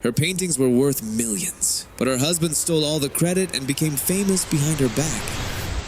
Her paintings were worth millions, but her husband stole all the credit and became famous behind her back.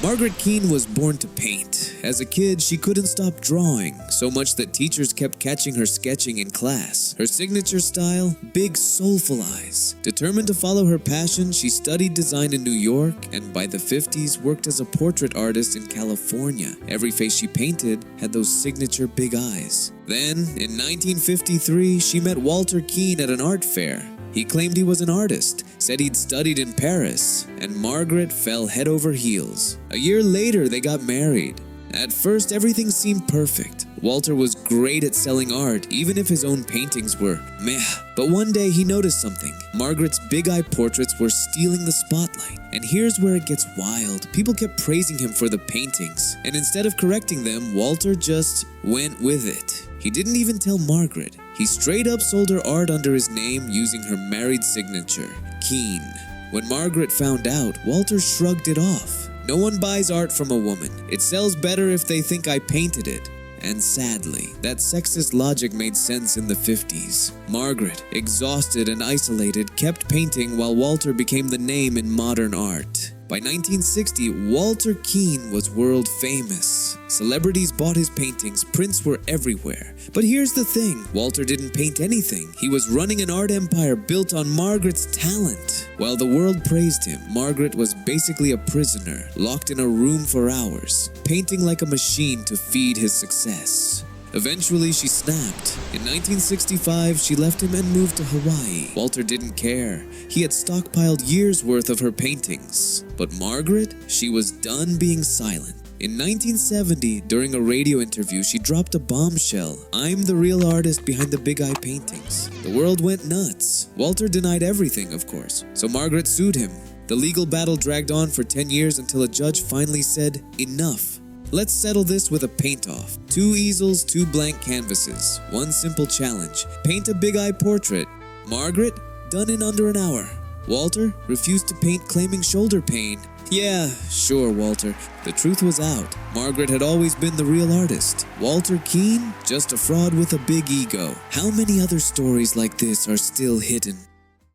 Margaret Keane was born to paint. As a kid, she couldn't stop drawing, so much that teachers kept catching her sketching in class. Her signature style? Big, soulful eyes. Determined to follow her passion, she studied design in New York, and by the 50s worked as a portrait artist in California. Every face she painted had those signature big eyes. Then, in 1953, she met Walter Keane at an art fair. He claimed he was an artist, said he'd studied in Paris, and Margaret fell head over heels. A year later, they got married. At first, everything seemed perfect. Walter was great at selling art, even if his own paintings were meh. But one day, he noticed something. Margaret's big-eye portraits were stealing the spotlight. And here's where it gets wild. People kept praising him for the paintings, and instead of correcting them, Walter just went with it. He didn't even tell Margaret. He straight up sold her art under his name using her married signature, Keane. When Margaret found out, Walter shrugged it off. No one buys art from a woman. It sells better if they think I painted it. And sadly, that sexist logic made sense in the 50s. Margaret, exhausted and isolated, kept painting while Walter became the name in modern art. By 1960, Walter Keane was world famous. Celebrities bought his paintings, prints were everywhere. But here's the thing, Walter didn't paint anything. He was running an art empire built on Margaret's talent. While the world praised him, Margaret was basically a prisoner, locked in a room for hours, painting like a machine to feed his success. Eventually, she snapped. In 1965, she left him and moved to Hawaii. Walter didn't care. He had stockpiled years' worth of her paintings. But Margaret, she was done being silent. In 1970, during a radio interview, she dropped a bombshell. I'm the real artist behind the big eye paintings. The world went nuts. Walter denied everything, of course, so Margaret sued him. The legal battle dragged on for 10 years until a judge finally said, enough. Let's settle this with a paint-off. 2 easels, 2 blank canvases. One simple challenge. Paint a big-eye portrait. Margaret, done in under an hour. Walter refused to paint, claiming shoulder pain. Yeah, sure, Walter. The truth was out. Margaret had always been the real artist. Walter Keane, just a fraud with a big ego. How many other stories like this are still hidden?